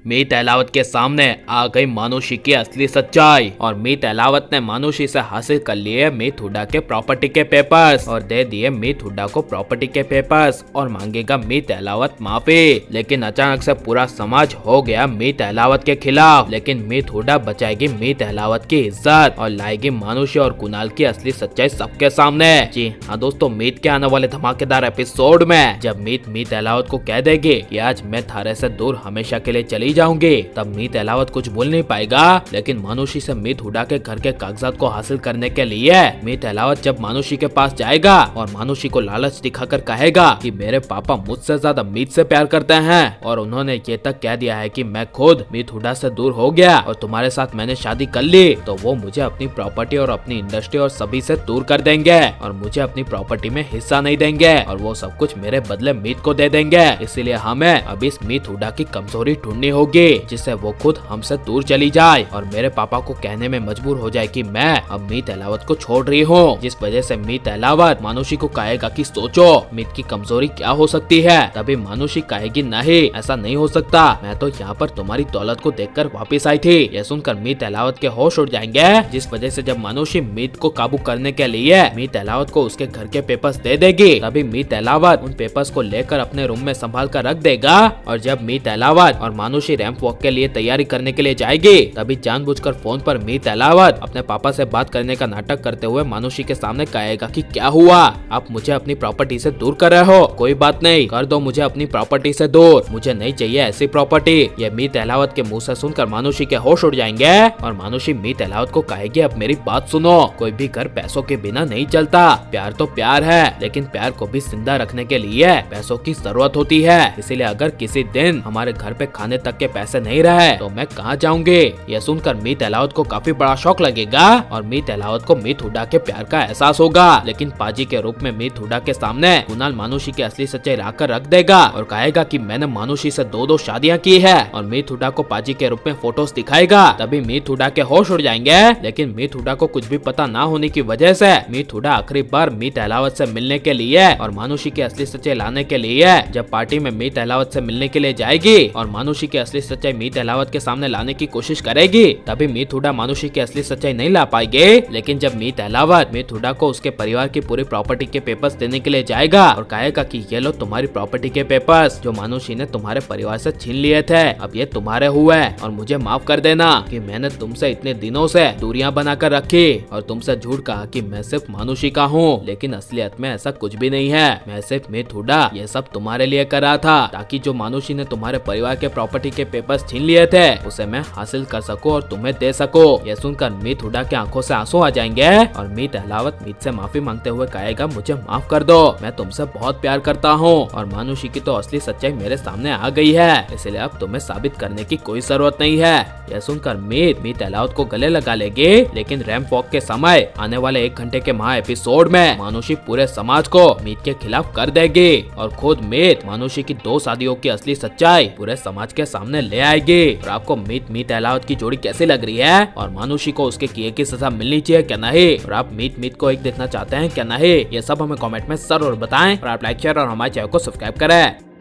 मीत अहलावत के सामने आ गई मानुषी की असली सच्चाई और मीत अहलावत ने मानुषी से हासिल कर लिए मीत हुड्डा के प्रॉपर्टी के पेपर्स और दे दिए मीत हुड्डा को प्रॉपर्टी के पेपर्स और मांगेगा मीत अहलावत माफी। लेकिन अचानक से पूरा समाज हो गया मीत अहलावत के खिलाफ। लेकिन मीत हुड्डा बचाएगी मीत अहलावत की इज्जत और लाएगी मानुषी और कुणाल की असली सच्चाई सबके सामने। जी हाँ दोस्तों, मीत के आने वाले धमाकेदार एपिसोड में जब मीत अहलावत को कह देगी कि आज मैं थारे से दूर हमेशा के लिए चली जाऊंगी, तब मीत अहलावत कुछ बोल नहीं पाएगा। लेकिन मानुषी से मीत हुड्डा के घर के कागजात को हासिल करने के लिए मीत अहलावत जब मानुषी के पास जाएगा और मानुषी को लालच दिखाकर कहेगा कि मेरे पापा मुझसे ज्यादा मीत से प्यार करते हैं और उन्होंने ये तक कह दिया है कि मैं खुद मीत हुड्डा से दूर हो गया और तुम्हारे साथ मैंने शादी कर ली, तो वो मुझे अपनी प्रॉपर्टी और अपनी इंडस्ट्री और सभी से दूर कर देंगे और मुझे अपनी प्रॉपर्टी में हिस्सा नहीं देंगे और वो सब कुछ मेरे बदले मीत को दे देंगे। इसीलिए हमें अब इस मीत हुड्डा की कमजोरी ढूंढनी होगी जिससे वो खुद हमसे दूर चली जाए और मेरे पापा को कहने में मजबूर हो जाए कि मैं अब मीत अहलावत को छोड़ रही हूँ। जिस वजह से मीत अहलावत मानुषी को कहेगा कि सोचो मीत की कमजोरी क्या हो सकती है। तभी मानुषी कहेगी नहीं, ऐसा नहीं हो सकता, मैं तो यहाँ पर तुम्हारी दौलत को देखकर वापस आई थी। यह सुनकर मीत अहलावत के होश उड़ जाएंगे। जिस वजह से जब मानुषी मीत को काबू करने के लिए मीत अहलावत को उसके घर के पेपर्स दे देगी, तभी मीत अहलावत उन पेपर्स को लेकर अपने रूम में संभाल कर रख देगा। और जब मीत अहलावत और मानुषी रैंप वॉक के लिए तैयारी करने के लिए जाएगी, तभी जानबूझकर फोन पर मीत अहलावत अपने पापा से बात करने का नाटक करते हुए मानुषी के सामने कहेगा कि क्या हुआ, आप मुझे अपनी प्रॉपर्टी से दूर कर रहे हो, कोई बात नहीं, कर दो मुझे अपनी प्रॉपर्टी से दूर, मुझे नहीं चाहिए ऐसी प्रॉपर्टी। ये मीत अहलावत के मुंह से सुनकर मानुषी के होश उड़ जाएंगे और मानुषी मीत अहलावत को कहेगी अब मेरी बात सुनो, कोई भी घर पैसों के बिना नहीं चलता, प्यार तो प्यार है लेकिन प्यार को भी जिंदा रखने के लिए पैसों की जरूरत होती है। इसीलिए अगर किसी दिन हमारे घर पे खाने तक के पैसे नहीं रहे तो मैं कहाँ जाऊंगी। यह सुनकर मीत अहलावत को काफी बड़ा शौक लगेगा और मीत अहलावत को मीत हुड्डा के प्यार का एहसास होगा। लेकिन पाजी के रूप में मीत हुड्डा के सामने कुणाल मानुषी की असली सच्चाई लाकर रख देगा और कहेगा कि मैंने मानुषी से दो शादियां की है और मीत हुड्डा को पाजी के रूप में फोटोज दिखाएगा। तभी मीत हुड्डा के होश उड़ जाएंगे। लेकिन मीत हुड्डा को कुछ भी पता ना होने की वजह से मीत हुड्डा आखिरी बार मीत अहलावत से मिलने के लिए और मानुषी की असली सच्चाई लाने के लिए जब पार्टी में मीत अहलावत से मिलने के लिए जाएगी और मानुषी की असली सच्चाई मीत अहलावत के सामने लाने की कोशिश करेगी, तभी मीत हुड्डा मानुषी की असली सच्चाई नहीं ला पाएंगे। लेकिन जब मीत अहलावत मीत हुड्डा को उसके परिवार की पूरी प्रॉपर्टी के पेपर्स देने के लिए जाएगा और कहेगा कि ये लो तुम्हारी प्रॉपर्टी के पेपर्स जो मानुषी ने तुम्हारे परिवार से छीन लिए थे, अब ये तुम्हारे हुए और मुझे माफ कर देना कि मैंने तुमसे इतने दिनों से दूरियां बनाकर रखी और तुमसे झूठ कहा कि मैं सिर्फ मानुषी का हूँ, लेकिन असलियत में ऐसा कुछ भी नहीं है। मैं सिर्फ मीत हुड्डा ये सब तुम्हारे लिए कर रहा था ताकि जो मानुषी ने तुम्हारे परिवार के प्रॉपर्टी के पेपर्स छीन लिए थे उसे मैं हासिल कर सकूं और तुम्हें दे सकूं। यह सुनकर मीत हुड्डा के आंखों से आंसू आ जाएंगे और मीत अहलावत मीत से माफी मांगते हुए कहेगा मुझे माफ कर दो, मैं तुमसे बहुत प्यार करता हूँ और मानुषी की तो असली सच्चाई मेरे सामने आ गई है, इसलिए अब तुम्हें साबित करने की कोई जरूरत नहीं है। यह सुनकर मीत अहलावत को गले लगा लेगी। लेकिन रैंप वॉक के समय आने वाले 1 घंटे के महा एपिसोड में मानुषी पूरे समाज को मीत के खिलाफ कर देगी और खुद मीत मानुषी की 2 शादियों की असली सच्चाई पूरे समाज के सामने ले आएगी। और आपको मीत अहलावत की जोड़ी कैसी लग रही है और मानुषी को उसके किए की सजा मिलनी चाहिए क्या नहीं, और आप मीत को एक देखना चाहते हैं क्या नहीं, ये सब हमें कमेंट में जरूर बताएं और आप लाइक शेयर और हमारे चैनल को सब्सक्राइब करें।